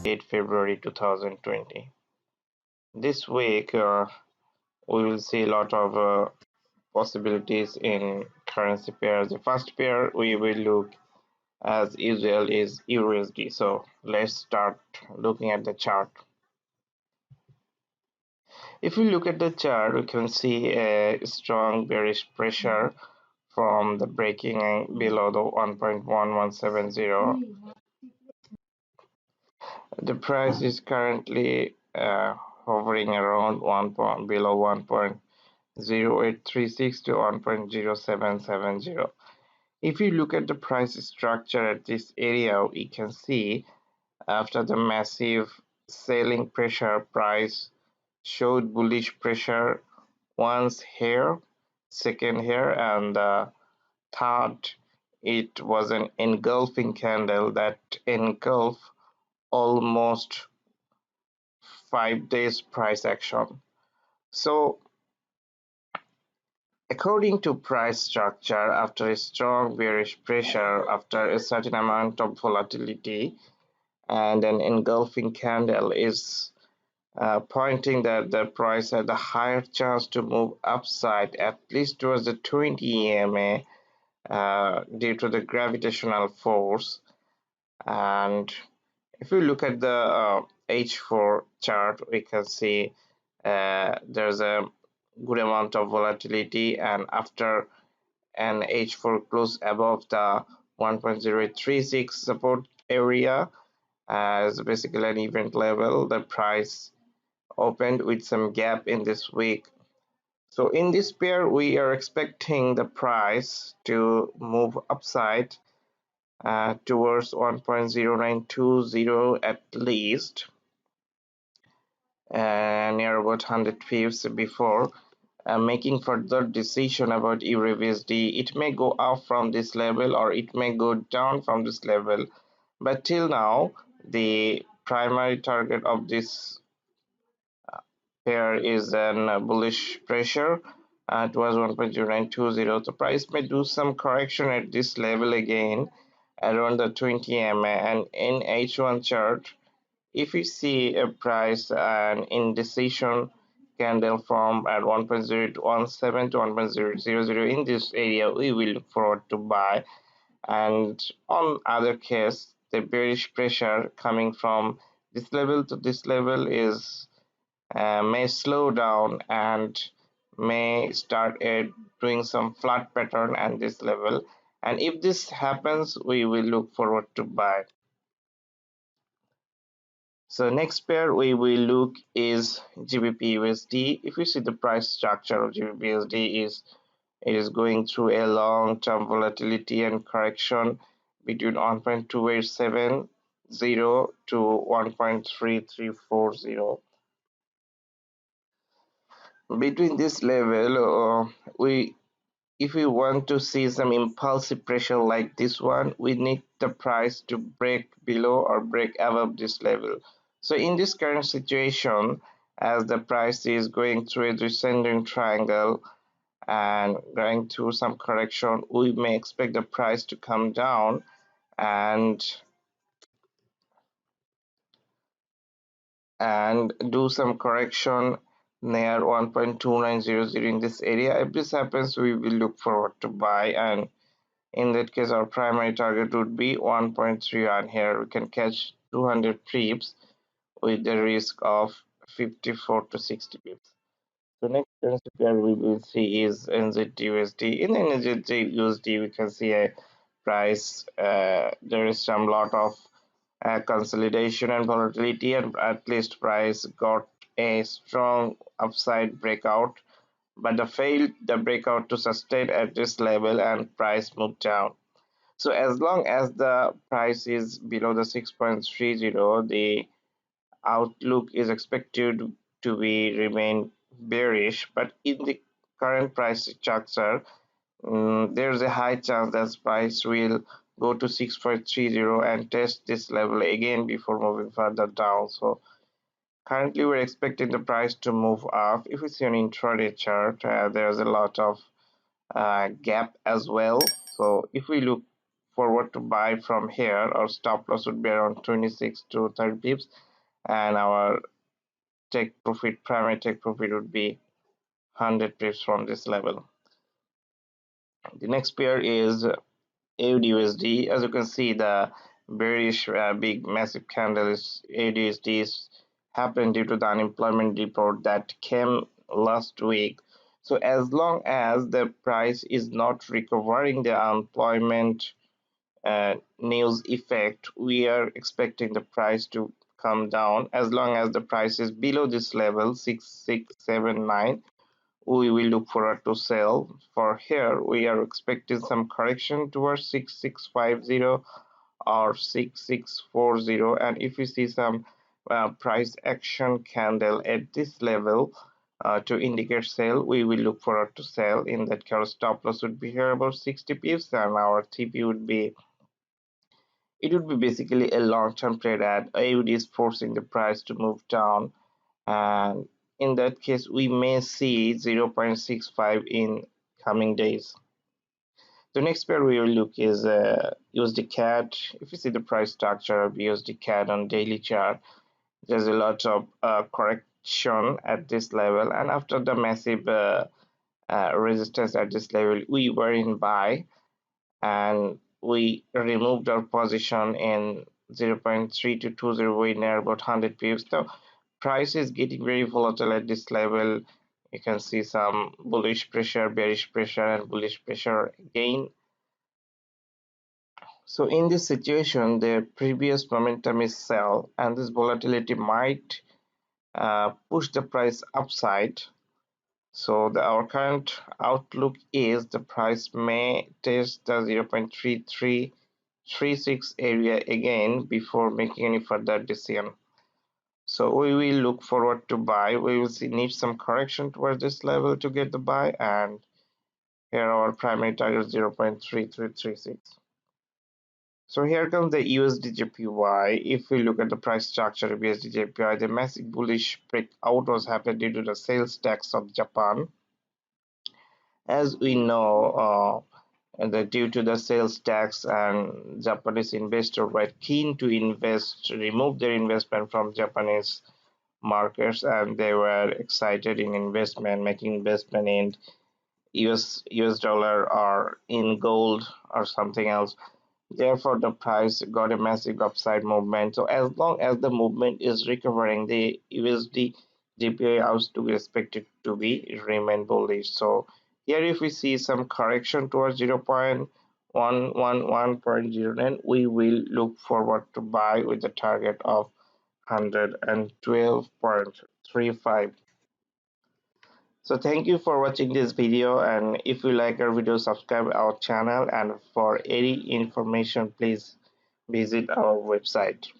February 2020. This week, we will see a lot of possibilities in currency pairs. The first pair we will look as usual is USD. So let's start looking at the chart. If we look at the chart, we can see a strong bearish pressure from the breaking below the 1.1170. The price is currently hovering around below 1.0836 to 1.0770. If you look at the price structure at this area, we can see after the massive selling pressure, price showed bullish pressure once here, second here, and third, it was an engulfing candle that engulfed almost 5 days price action. So according to price structure, after a strong bearish pressure, after a certain amount of volatility, and an engulfing candle is pointing that the price had a higher chance to move upside at least towards the 20 EMA due to the gravitational force. And if we look at the H4 chart, we can see there's a good amount of volatility, and after an H4 close above the 1.036 support area as basically an event level, the price opened with some gap in this week. So in this pair, we are expecting the price to move upside towards 1.0920 at least, near about 100 pips before making further decision about EURUSD. It may go up from this level or it may go down from this level, but till now the primary target of this pair is an bullish pressure. It was 1.0920. The price may do some correction at this level again around the 20 MA, and in H1 chart, if we see a price and indecision candle form at 1.017 to 1.000 in this area, we will look forward to buy. And on other case, the bearish pressure coming from this level to this level is may slow down and may start doing some flat pattern at this level, and if this happens, we will look forward to buy. So next pair we will look is GBP USD. If you see the price structure of GBP USD it is going through a long-term volatility and correction between 1.2870 to 1.3340. Between this level, if we want to see some impulsive pressure like this one, we need the price to break below or break above this level. So in this current situation, as the price is going through a descending triangle and going through some correction, we may expect the price to come down and do some correction near 1.2900 in this area. If this happens, we will look forward to buy, and in that case our primary target would be 1.31. Here we can catch 200 pips with the risk of 54 to 60 pips. The next currency pair we will see is NZD-USD. In NZD-USD, we can see a price. There is some lot of consolidation and volatility, and at least price got a strong upside breakout, but failed the breakout to sustain at this level and price moved down. So as long as the price is below the 6.30, the outlook is expected to be remain bearish, but in the current price structure, there's a high chance that price will go to 6.30 and test this level again before moving further down. So currently we're expecting the price to move up. If we see an intraday chart, there's a lot of gap as well. So if we look forward to buy from here, our stop loss would be around 26 to 30 pips, and our primary take profit would be 100 pips from this level. The next pair is AUD-USD. As you can see, the bearish big massive candle is AUD-USD is happened due to the unemployment report that came last week. So as long as the price is not recovering the unemployment news effect, we are expecting the price to come down. As long as the price is below this level 6679, we will look forward to sell. For here we are expecting some correction towards 6650 or 6640, and if we see some price action candle at this level to indicate sell, we will look forward to sell. In that case, stop loss would be here about 60 pips, and our TP would be, it would be basically a long-term trade at AUD is forcing the price to move down, and in that case we may see 0.65 in coming days. The next pair we will look is USD CAD. If you see the price structure of USD CAD on daily chart, there's a lot of correction at this level, and after the massive resistance at this level, we were in buy, and we removed our position in 0.3220 way near about 100 pips. So price is getting very volatile at this level. You can see some bullish pressure, bearish pressure, and bullish pressure again. So in this situation, the previous momentum is sell, and this volatility might push the price upside. So our current outlook is the price may test the 0.3336 area again before making any further decision. So we will look forward to buy. We will need some correction towards this level to get the buy, and here our primary target is 0.3336. So here comes the USD/JPY. If we look at the price structure of USD/JPY, the massive bullish breakout was happened due to the sales tax of Japan. As we know, that due to the sales tax, and Japanese investors were keen to remove their investment from Japanese markets, and they were excited in making investment in US dollar or in gold or something else. Therefore, the price got a massive upside movement. So as long as the movement is recovering, the USD JPY outlook is expected to be remain bullish. So here, if we see some correction towards 0.111.09, we will look forward to buy with the target of 112.35. So thank you for watching this video, and if you like our video, subscribe our channel, and for any information please visit our website.